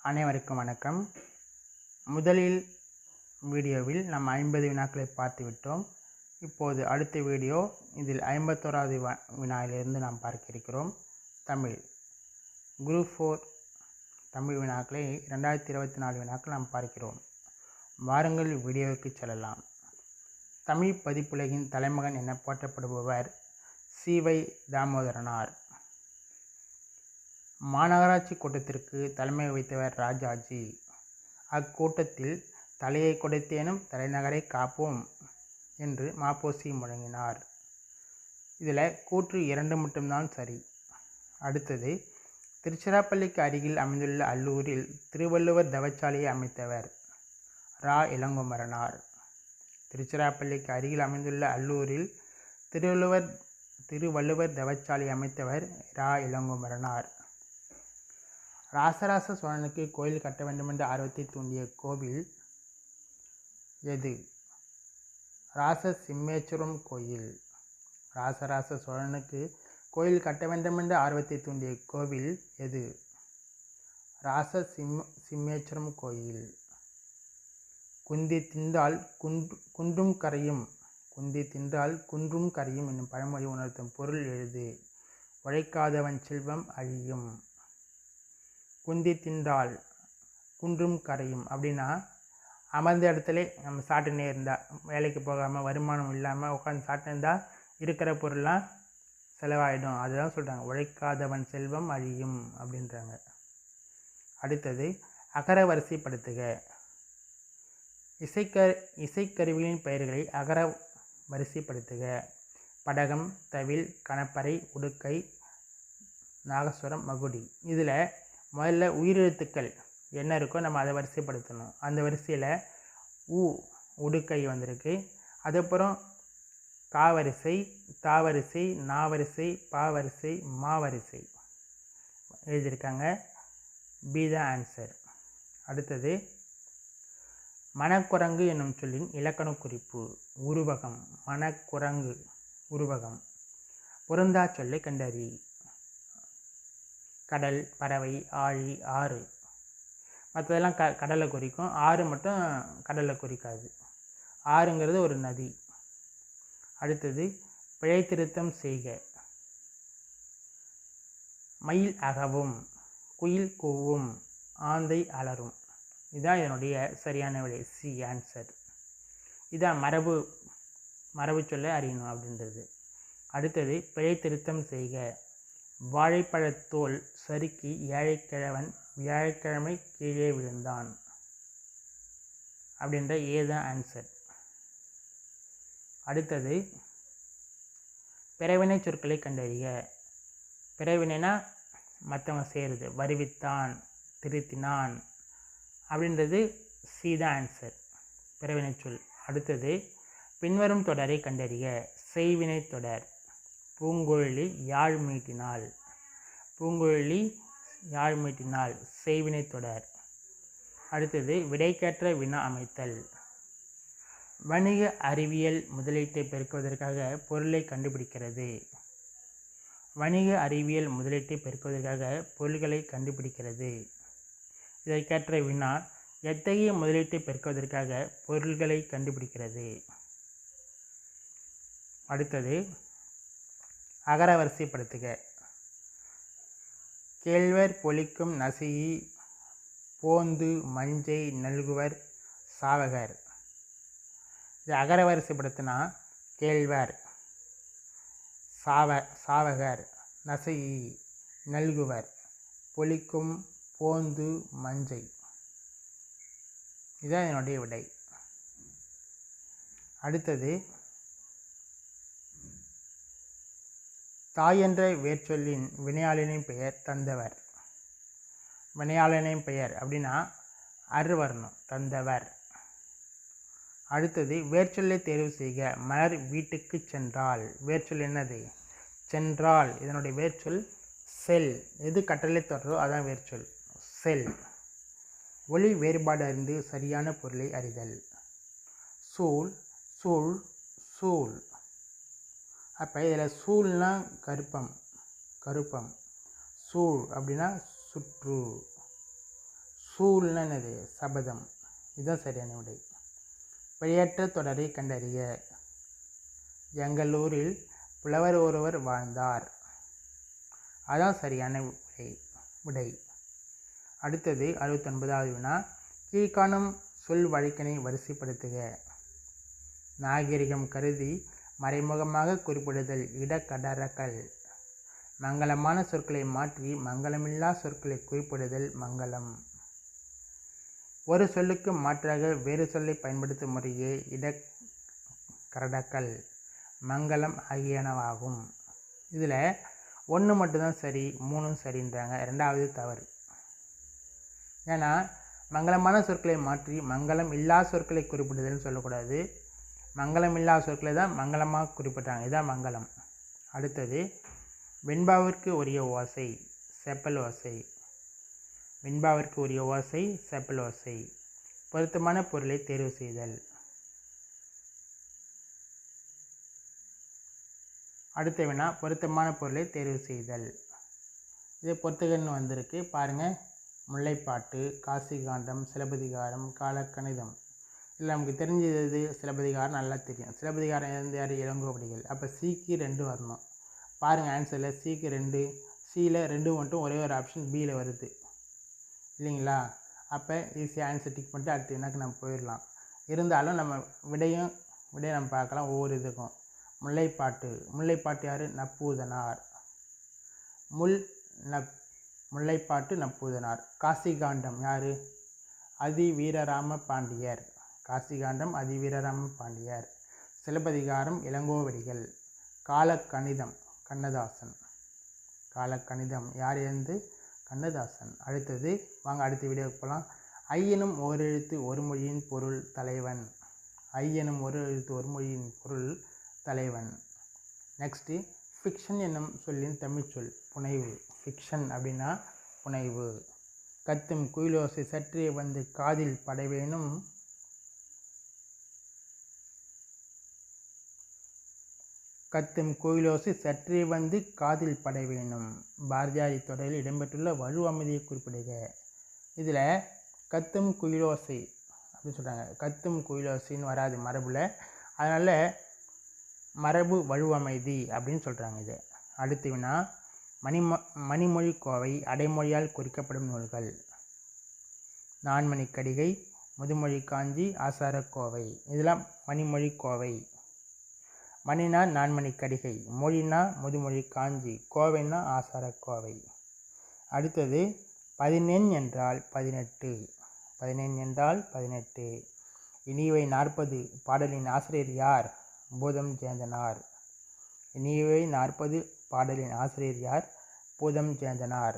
அனைவருக்கும் வணக்கம். முதலில் வீடியோவில் நாம் 50 வினாக்களை பார்த்துவிட்டோம். இப்போது அடுத்த வீடியோ இதில் 51வது வினாவிலிருந்து நாம் பார்க்க இருக்கிறோம். தமிழ் குரூப் 4 தமிழ் வினாக்களை 2024 வினாக்கள் நாம் பார்க்கிறோம். வாருங்கள் வீடியோவுக்கு செல்லலாம். தமிழ் பதிப்புலகின் தலைமகன் என போற்றப்படுபவர் சி.வை. தாமோதரனார். மாநகராட்சி கூட்டத்திற்கு தலைமை வகித்தவர் ராஜாஜி. அக்கூட்டத்தில் தலையை கொடுத்தேனும் தலைநகரை காப்போம் என்று மாப்போசி முழங்கினார். இதில் கூற்று 2 மட்டும்தான் சரி. அடுத்தது, திருச்சிராப்பள்ளிக்கு அருகில் அமைந்துள்ள அல்லூரில் திருவள்ளுவர் தவச்சாலையை அமைத்தவர் ரா. இளங்குமரனார். திருச்சிராப்பள்ளிக்கு அருகில் அமைந்துள்ள அல்லூரில் திருவள்ளுவர் தவச்சாலை அமைத்தவர் ரா. இளங்குமரனார். ராசராச சோழனுக்கு கோயில் கட்ட வேண்டுமென்ற ஆர்வத்தை தூண்டிய கோவில் எது? ராசசிம்மேச்சுரம் கோயில். ராசராச சோழனுக்கு கோயில் கட்ட வேண்டுமென்ற ஆர்வத்தை தூண்டிய கோவில் எது? ராசசிம்மேச்சுரம் கோயில். குந்தி தின்றால் குன்றும் கரையும். குந்தி தின்றால் குன்றும் கரையும் என்னும் பழமொழி உணர்த்தும் பொருள் எழுது. உழைக்காதவன் செல்வம் அழியும். குந்தி தின்றால் குன்றும் கரையும் அப்படின்னா, அமர்ந்த இடத்துல நம்ம சாப்பிட்டுனே இருந்தால், வேலைக்கு போகாமல் வருமானம் இல்லாமல் உட்காந்து சாப்பிட்டு இருந்தால் இருக்கிற பொருள்லாம் செலவாயிடும். அதுதான் சொல்கிறாங்க, உழைக்காதவன் செல்வம் அழியும் அப்படின்றாங்க. அடுத்தது, அகர வரிசைப்படுத்துக. இசைக்கருவிகளின் பெயர்களை அகர வரிசைப்படுத்துக. படகம், தவில், கணப்பறை, உடுக்கை, நாகஸ்வரம், மகுடி. இதில் முதல்ல உயிரெழுத்துக்கள் என்ன இருக்கோ நம்ம அதை வரிசைப்படுத்தணும். அந்த வரிசையில் உடுக்கை வந்திருக்கு. அதுக்கப்புறம் காவரிசை, தாவரிசை, நாவரிசை, பாவரிசை, மாவரிசை எழுதியிருக்காங்க. B the answer. அடுத்தது, மணக்குரங்கு என்னும் சொல்லின் இலக்கண குறிப்பு. உருவகம். மணக்குரங்கு உருவகம். பொருந்தா சொல்லை கண்டறி. கடல், பறவை, ஆழி, ஆறு. மற்றதெல்லாம் கடலை குறிக்கும். ஆறு மட்டும் கடலை குறிக்காது. ஆறுங்கிறது ஒரு நதி. அடுத்தது, பிழை திருத்தம் செய்க. மயில் அகவும், குயில் கூவும், ஆந்தை அலரும். இதுதான் இதனுடைய சரியான விடை. C answer. இதான் மரபு சொல்ல அறியணும் அப்படின்றது. அடுத்தது, பிழை திருத்தம் செய்க. வாழைப்பழத்தோல் சறுக்கி ஏழைக்கிழவன் வியாழக்கிழமை கீழே விழுந்தான் அப்படின்ற ஏதான் ஆன்சர். அடுத்தது, பிறவினை சொற்களை கண்டறிய. பிறவினைனா மற்றவங்க செய்கிறது. வருவித்தான், திருத்தினான் அப்படின்றது சி தான் ஆன்சர், பிறவினை சொல். அடுத்தது, பின்வரும் தொடரை கண்டறிய. செய்வினை தொடர். பூங்குழலி யாழ் மீட்டினாள். பூங்குழலி யாழ் மீட்டினாள் செய்வினை தொடர். அடுத்தது, விடைக்கேற்ற வினா அமைத்தல். வணிக அறிவியல் முதலீட்டை பெருக்குவதற்காக பொருளை கண்டுபிடிக்கிறது. வணிக அறிவியல் முதலீட்டை பெருக்குவதற்காக பொருள்களை கண்டுபிடிக்கிறது. இதற்கேற்ற வினா, எத்தகைய முதலீட்டை பெருக்குவதற்காக பொருள்களை கண்டுபிடிக்கிறது. அடுத்தது, அகர வரிசைப்படுத்துக. கேழ்வர் பொலிக்கும் நசியி போந்து மஞ்சை நல்குவர் சாவகர். இது அகர வரிசைப்படுத்தினா கேழ்வர், சாவகர், நசியி, நல்குவர், பொலிக்கும், போந்து, மஞ்சை. இதுதான் என்னுடைய விடை. அடுத்தது, தாய் என்ற வேர்ச்சொல்லின் வினையாளனின் பெயர் தந்தவர். வினையாளனின் பெயர் அப்படின்னா அருவர்ணம், தந்தவர். அடுத்தது, வேர்ச்சொல்லை தேர்வு செய்க. மலர் வீட்டுக்கு சென்றால். வேர்ச்சொல் என்னது? சென்றால். இதனுடைய வேர்ச்சொல் செல். எது கட்டளை தொடரோ அதான் வேர்ச்சொல், செல். ஒலி வேறுபாடு அறிந்து சரியான பொருளை அறிதல். சூல், சூள், சூல். அப்போ இதில் சூழ்னா கருப்பம். சூழ் அப்படின்னா சுற்று. சூழ்னா என்னது? சபதம். இதுதான் சரியான விடை. பெயரற்ற தொடரை கண்டறிய. எங்கள் ஊரில் புலவர் ஒருவர் வாழ்ந்தார். அதான் சரியான விடை. அடுத்தது 69வது வினா. கீழ்காணும் சொல் வழக்கினை வரிசைப்படுத்துக. நாகரிகம் கருதி மறைமுகமாக குறிப்பிடுதல் இடக்கடறக்கல். மங்களமான சொற்களை மாற்றி மங்களமில்லா சொற்களை குறிப்பிடுதல் மங்களம். ஒரு சொல்லுக்கு மாற்றாக வேறு சொல்லை பயன்படுத்தும் முறையே இடக்கரடக்கல் மங்களம் ஆகியனவாகும். இதில் 1 மட்டும்தான் சரி, 3 சரின்றாங்க. 2வது தவறு. ஏன்னா மங்களமான சொற்களை மாற்றி மங்களம் இல்லா சொற்களை குறிப்பிடுதல்னு சொல்லக்கூடாது. மங்களம் இல்லா சொற்களை தான் மங்களமாக குறிப்பிட்டாங்க. இதுதான் மங்களம். அடுத்தது வெண்பாவிற்கு உரிய ஓசை செப்பல் ஓசை. வெண்பாவிற்கு உரிய ஓசை செப்பல் ஓசை. பொருத்தமான பொருளை தேர்வு செய்தல். அடுத்த வினா பொருத்தமான பொருளை தேர்வு செய்தல். இது பொறுத்துகன்னு வந்திருக்கு பாருங்கள். முல்லைப்பாட்டு, காசிகாண்டம், சிலப்பதிகாரம், காலக்கணிதம். இல்லை நமக்கு தெரிஞ்சது சிலப்பதிகாரம் நல்லா தெரியும். சிலப்பதிகாரம் இருந்து யார்? இளங்கோவடிகள். அப்போ சிக்கு 2 வரணும். பாருங்கள் ஆன்சரில் சிக்கு 2, சியில் 2 மட்டும் ஒரே ஒரு ஆப்ஷன் பியில் வருது இல்லைங்களா? அப்போ ஈஸியாக ஆன்சர் டிக் பண்ணிட்டு அடுத்த வினாக்கு நம்ம போயிடலாம். இருந்தாலும் நம்ம விடையை நம்ம பார்க்கலாம் ஒவ்வொரு இதுக்கும். முல்லைப்பாட்டு. முல்லைப்பாட்டு யார்? நப்பூதனார். முல்லைப்பாட்டு நப்பூதனார். காசிகாண்டம் யார்? அதிவீரராம பாண்டியர். காசிகாண்டம் அதிவீரராம பாண்டியர். சிலப்பதிகாரம் இளங்கோவடிகள். காலக்கணிதம் கண்ணதாசன். காலக்கணிதம் யார் இருந்து? கண்ணதாசன். அடுத்தது வாங்க அடுத்த வீடியோவுக்கு போகலாம். ஐ எனும் ஓரெழுத்து ஒரு மொழியின் பொருள் தலைவன். ஐ எனும் ஒரு எழுத்து ஒரு மொழியின் பொருள் தலைவன். நெக்ஸ்ட்டு ஃபிக்ஷன் என்னும் சொல்லின் தமிழ்ச்சொல் புனைவு. ஃபிக்ஷன் அப்படின்னா புனைவு. கத்தும் குயிலோசை சற்றே வந்து காதில் படவேனும். கத்தும் கோயிலோசை சற்றே வந்து காதில் பட வேணும். பாரதியாரி தொடரில் இடம்பெற்றுள்ள வலு அமைதியை குறிப்பிடுக. இதில் கத்தும் குயிலோசை அப்படின்னு சொல்கிறாங்க. கத்தும் குயிலோசைன்னு வராது மரபில், அதனால் மரபு வலுவமைதி அப்படின்னு சொல்கிறாங்க இது. அடுத்து வினா மணிமொழி கோவை அடைமொழியால் குறிக்கப்படும் நூல்கள். நான்மணிக்கடிகை, முதுமொழி காஞ்சி, ஆசாரக்கோவை. இதெல்லாம் மணிமொழி கோவை. மணினா நான்மணிக்கடிகை, மொழினா முதுமொழி காஞ்சி, கோவைனா ஆசாரக்கோவை. அடுத்தது 18 என்றால் 18. 18 என்றால் 18. இனியவை 40 பாடலின் ஆசிரியர் யார்? பூதம் சேந்தனார். இனியவை 40 பாடலின் ஆசிரியர் யார்? பூதம் சேந்தனார்.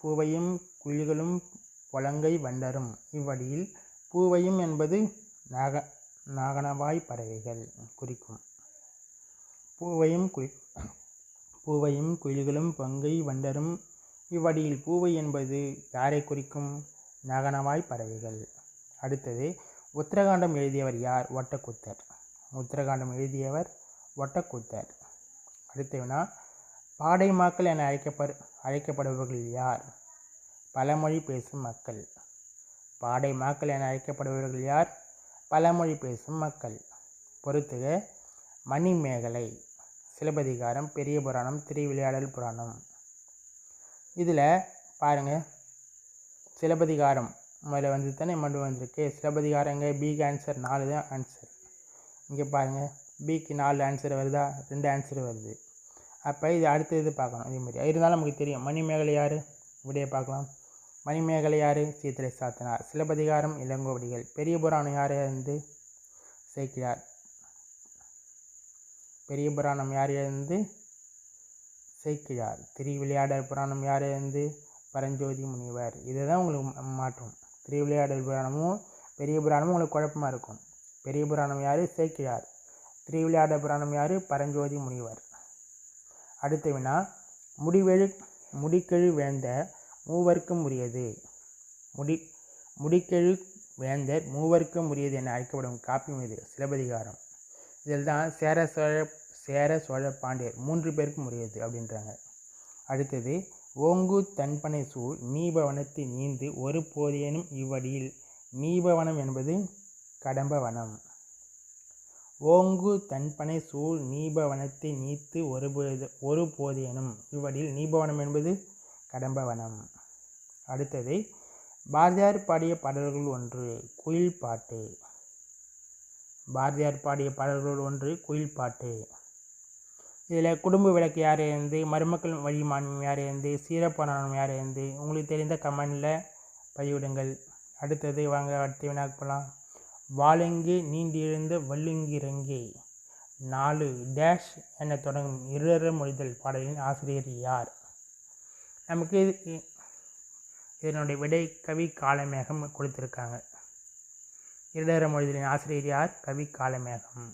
பூவையும் குயில்களும் பொலங்கை வண்டரும். இவ்வடியில் பூவையும் என்பது நாகனவாய் பறவைகள் குறிக்கும். பூவையும் குயில்களும் பொங்கை வண்டரும். இவ்வடியில் பூவை என்பது யாரை குறிக்கும்? நாகனவாய் பறவைகள். அடுத்தது உத்தரகாண்டம் எழுதியவர் யார்? ஒட்டக்கூத்தர். உத்தரகாண்டம் எழுதியவர் ஒட்டக்கூத்தர். அடுத்த வினா பாடைமாக்கள் என அழைக்கப்படுபவர்கள் யார்? பலமொழி பேசும் மக்கள். பாடைமாக்கள் என அழைக்கப்படுபவர்கள் யார்? பலமொழி பேசும் மக்கள். பொறுத்துக மணிமேகலை. சிலப்பதிகாரம், பெரிய புராணம், திருவிளையாடல் புராணம். இதில் பாருங்கள், சிலப்பதிகாரம் முதல்ல வந்து தானே மண்டு வந்திருக்கு. சிலப்பதிகாரம் எங்கே? பிக்கு ஆன்சர் 4 தான் ஆன்சர். இங்கே பாருங்கள், பிக்கு 4 ஆன்சர் வருதா? 2 ஆன்சர் வருது. அப்போ இது அடுத்த இது பார்க்கணும். இதே மாதிரி இருந்தாலும் நமக்கு தெரியும் மணிமேகலை யார்? விடையை பார்க்கலாம். மணிமேகலை யார்? சீத்தலை சாத்தனார். சிலப்பதிகாரம் இளங்கோவடிகள். பெரிய புராணம் யார் இருந்து? சேக்கிழார். பெரிய புராணம் யார் இருந்து? சேக்கிழார். திருவிளையாடல் புராணம் யார் இருந்து? பரஞ்சோதி முனிவர். இதை தான் உங்களுக்கு மாற்றும். திருவிளையாடல் புராணமும் பெரிய புராணமும் உங்களுக்கு குழப்பமாக இருக்கும். பெரிய புராணம் யார்? சேக்கிழார். திருவிளையாடல் புராணம் யார்? பரஞ்சோதி முனிவர். அடுத்த வினா முடிக்கெழு வேந்த மூவர்க்கும் உரியது. முடிக்கெழு வேந்தர் மூவர்க்கும் உரியது என அழைக்கப்படும் காப்பியம் இது சிலப்பதிகாரம். இதில் தான் சேர சோழ பாண்டியர் 3 பேருக்கும் உரியது அப்படின்றாங்க. அடுத்தது ஓங்கு தன்பனை சூழ் நீபவனத்து நீந்து ஒரு போதேனும் இவ்வடியில் நீபவனம் என்பது கடம்பவனம். ஓங்கு தன்பனை சூழ் நீபவனத்தை நீத்து ஒரு போதேனும் இவ்வடியில் நீபவனம் என்பது கடம்பவனம். அடுத்தது பாரதியார் பாடிய பாடல்கள் ஒன்று குயில் பாட்டு. பாரதியார் பாடிய பாடல்கள் ஒன்று குயில் பாட்டு. இதில் குடும்ப விளக்கு யார் இருந்து, மருமக்கள் வழிமானம் யார் இருந்து, சீரப்பானம் யார் இருந்து உங்களுக்கு தெரிந்த கமெண்டில் பதிவிடுங்கள். அடுத்தது வாங்க அடுத்த வினாக்கு போகலாம். வாழெங்கே நீண்டிருந்த வள்ளுங்கிறங்கே 4 டேஷ் என தொடங்கும் இருளற மொழிதல் பாடலின் ஆசிரியர் யார்? நமக்கு இதனுடைய விடை கவி காலமேகம் கொடுத்துருக்காங்க. இருளற மொழிதலின் ஆசிரியர் யார்? கவி காலமேகம்.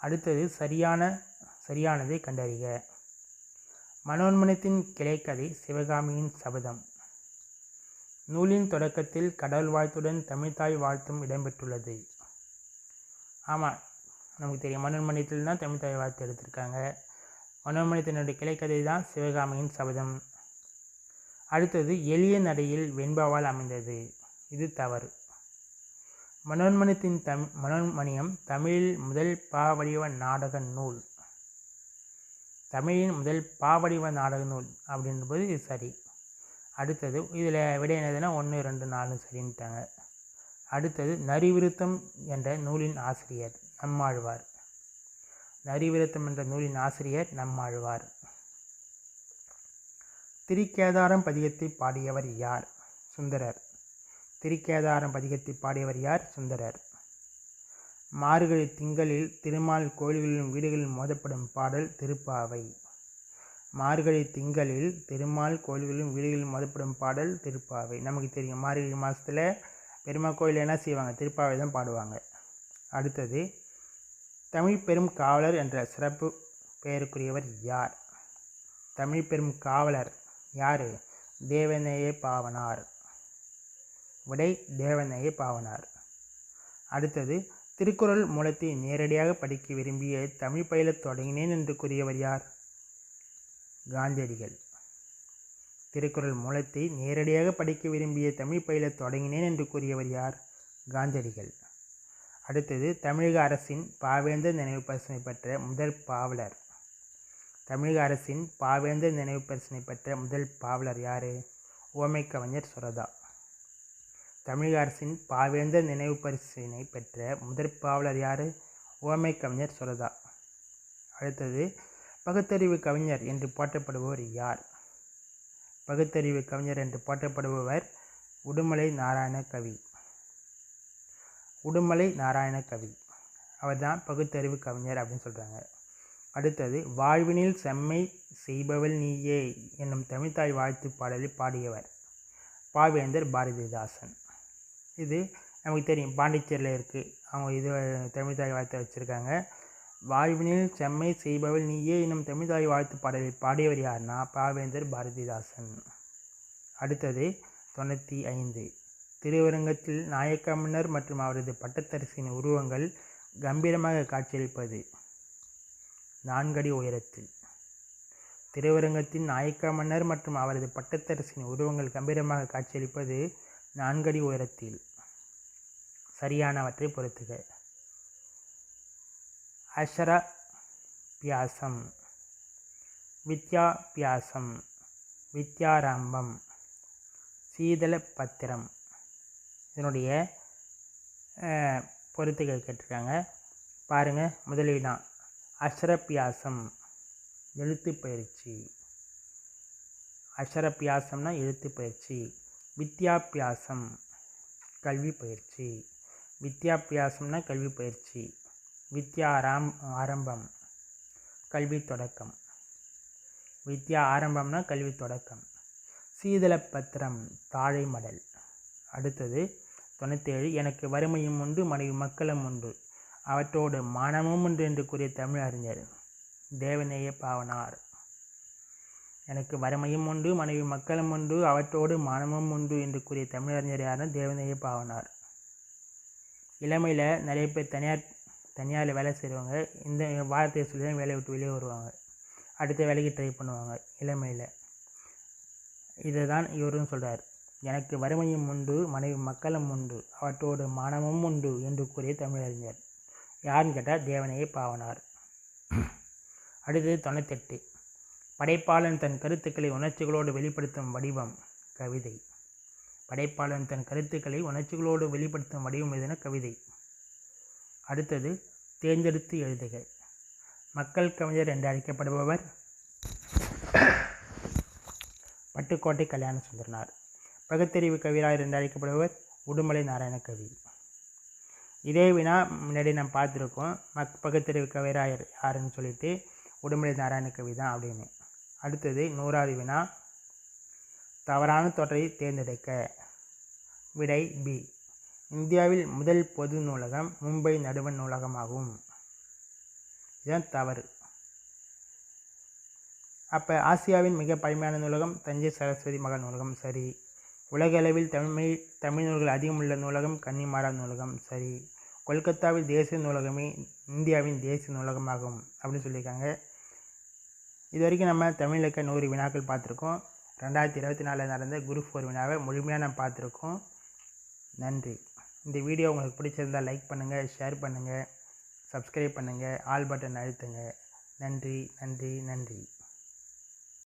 அடுத்தது சரியானதை கண்டறிக. மனோன்மணியத்தின் கிளைக்கதை சிவகாமியின் சபதம். நூலின் தொடக்கத்தில் கடவுள் வாழ்த்துடன் தமிழ்தாய் வாழ்த்தும் இடம்பெற்றுள்ளது. ஆமாம், நமக்கு தெரியும். மனோன்மணியத்தில் தான் தமிழ்தாய் வாழ்த்து எடுத்திருக்காங்க. மனோன்மணியத்தினுடைய கிளைக்கதை தான் சிவகாமியின் சபதம். அடுத்தது எளிய நடையில் வெண்பாவால் அமைந்தது. இது தவறு. மனோன்மணியம் தமிழில் முதல் பாவடிவ நாடக நூல். தமிழின் முதல் பாவடிவ நாடக நூல் அப்படின்றபோது இது சரி. அடுத்தது இதில் விடை என்னதுன்னா 1, 2, 4 சரின்ட்டாங்க. அடுத்தது நரிவிருத்தம் என்ற நூலின் ஆசிரியர் நம்மாழ்வார். நரிவிருத்தம் என்ற நூலின் ஆசிரியர் நம்மாழ்வார். திருக்கேதாரம் பதிகத்தை பாடியவர் யார்? சுந்தரர். திருக்கேதாரம் பதிகத்தை பாடியவர் யார்? சுந்தரர். மார்கழி திங்களில் திருமால் கோயில்களிலும் வீடுகளில் மோதப்படும் பாடல் திருப்பாவை. மார்கழி திங்களில் திருமால் கோயில்களிலும் வீடுகளில் மோதப்படும் பாடல் திருப்பாவை. நமக்கு தெரியும், மார்கழி மாதத்தில் பெருமாள் கோயில் என்ன செய்வாங்க? திருப்பாவை தான் பாடுவாங்க. அடுத்தது தமிழ் பெரும் காவலர் என்ற சிறப்பு பெயருக்குரியவர் யார்? தமிழ் பெரும் காவலர் யார்? தேவநேய பாவனார். விடை தேவநேய பாவனார். அடுத்தது திருக்குறள் மூலத்தை நேரடியாக படிக்க விரும்பிய தமிழ் பயிலத் தொடங்கினேன் என்று கூறியவர் யார்? காந்தியடிகள். திருக்குறள் மூலத்தை நேரடியாக படிக்க விரும்பிய தமிழ் பயிலத் தொடங்கினேன் என்று கூறியவர் யார்? காந்தியடிகள். அடுத்தது தமிழக அரசின் பாவேந்தர் நினைவு பரிசினை பெற்ற முதல் பாவலர். தமிழக அரசின் பாவேந்தர் நினைவு பரிசினை பெற்ற முதல் பாவலர் யார்? உவமை கவிஞர் சுரதா. தமிழக அரசின் பாவேந்தர் நினைவு பரிசினை பெற்ற முதற் பாவலர் யார்? உவமை கவிஞர் சுரதா. அடுத்தது பகுத்தறிவு கவிஞர் என்று போற்றப்படுபவர் யார்? பகுத்தறிவு கவிஞர் என்று போற்றப்படுபவர் உடுமலை நாராயண கவி. உடுமலை நாராயண கவி அவர் தான் பகுத்தறிவு கவிஞர் அப்படின்னு சொல்கிறாங்க. அடுத்தது வாழ்வினில் செம்மை செய்பவள் நீயே என்னும் தமிழ்தாய் வாழ்த்து பாடலை பாடியவர் பாவேந்தர் பாரதிதாசன். இது நமக்கு தெரியும், பாண்டிச்சேரியில் இருக்குது. அவங்க இது தமிழ்தாய் வாழ்த்தை வச்சுருக்காங்க. வாழ்வினில் செம்மை செய்பவள் நீயே என்னும் தமிழ்தாய் வாழ்த்து பாடலை பாடியவர் யார்னா பாவேந்தர் பாரதிதாசன். அடுத்தது 95 திருவரங்கத்தில் நாயக்க மன்னர் மற்றும் அவரது பட்டத்தரசின் உருவங்கள் கம்பீரமாக காட்சியளிப்பது 4 அடி உயரத்தில். திருவரங்கத்தின் நாயக்க மன்னர் மற்றும் அவரது பட்டத்தரசின் உருவங்கள் கம்பீரமாக காட்சியளிப்பது 4 அடி உயரத்தில். சரியானவற்றை பொறுத்துக. அக்ஷரபியாசம், வித்யாபியாசம், வித்யாரம்பம், சீதள பத்திரம். இதனுடைய பொறுத்துகள் கேட்டிருக்காங்க. பாருங்கள், முதலில் அக்ஷரபியாசம் எழுத்து பயிற்சி. அக்ஷரபியாசம்னா எழுத்து பயிற்சி. வித்யாபியாசம் கல்வி பயிற்சி. வித்யாபியாசம்னா கல்வி பயிற்சி. ஆரம்பம் கல்வி தொடக்கம். வித்யா ஆரம்பம்னா கல்வி தொடக்கம். சீதள பத்திரம் தாழை மடல். அடுத்தது 97 எனக்கு வறுமையும் உண்டு மனைவி மக்களும் உண்டு அவற்றோடு மானமும் உண்டு என்று கூறிய தமிழ் அறிஞர் தேவநேய பாவனார். எனக்கு வறுமையும் உண்டு மனைவி மக்களும் உண்டு அவற்றோடு மானமும் உண்டு என்று கூறிய தமிழறிஞர் யாருன்னா தேவநேய பாவனார். இளமையில் நிறைய பேர் தனியாரில் வேலை செய்கிறவங்க இந்த வார்த்தையை சொல்லி தான் வேலையை விட்டு வெளியே வருவாங்க. அடுத்த வேலைக்கு ட்ரை பண்ணுவாங்க இளமையில். இதை தான் இவரும் சொல்கிறார். எனக்கு வறுமையும் உண்டு, மனைவி மக்களும் உண்டு, அவற்றோடு மானமும் உண்டு என்று கூறிய தமிழறிஞர் யாருன்னு கேட்டால் தேவனையே பாவனார். அடுத்தது 98. படைப்பாளன் தன் கருத்துக்களை உணர்ச்சிகளோடு வெளிப்படுத்தும் வடிவம் கவிதை. படைப்பாளன் தன் கருத்துக்களை உணர்ச்சிகளோடு வெளிப்படுத்தும் வடிவம் எதுனா கவிதை. அடுத்தது தேர்ந்தெடுத்து எழுதுக. மக்கள் கவிஞர் என்று அழைக்கப்படுபவர் பட்டுக்கோட்டை கல்யாண சுந்தரனார். பகுத்தறிவு கவிராயர் என்று அழைக்கப்படுபவர் உடுமலை நாராயணகவி. இதே வினா முன்னாடி நம்ம பார்த்துருக்கோம். பகுத்தறிவு கவிராயர் யாருன்னு சொல்லிட்டு உடுமலை நாராயணகவி தான் அப்படின்னு. அடுத்தது 100வது வினா, தவறான தொடரை தேர்ந்தெடுக்க. விடை பி. இந்தியாவில் முதல் பொது நூலகம் மும்பை நடுவண் நூலகமாகும். இதுதான் தவறு. அப்போ ஆசியாவின் மிக பழமையான நூலகம் தஞ்சை சரஸ்வதி மகால் நூலகம் சரி. உலக அளவில் தமிழ் நூல்கள் அதிகமுள்ள நூலகம் கன்னிமாரா நூலகம் சரி. கொல்கத்தாவில் தேசிய நூலகமே இந்தியாவின் தேசிய நூலகமாகும் அப்படின்னு சொல்லியிருக்காங்க. இது வரைக்கும் நம்ம தமிழில் இருக்க 100 வினாக்கள் பார்த்துருக்கோம். 2024 நடந்த குரூப் 4 வினாவை முழுமையாக நம்ம பார்த்துருக்கோம். நன்றி. இந்த வீடியோ உங்களுக்கு பிடிச்சிருந்தால் லைக் பண்ணுங்கள், ஷேர் பண்ணுங்கள், சப்ஸ்கிரைப் பண்ணுங்கள், ஆல் பட்டன் அழுத்துங்க. நன்றி நன்றி நன்றி.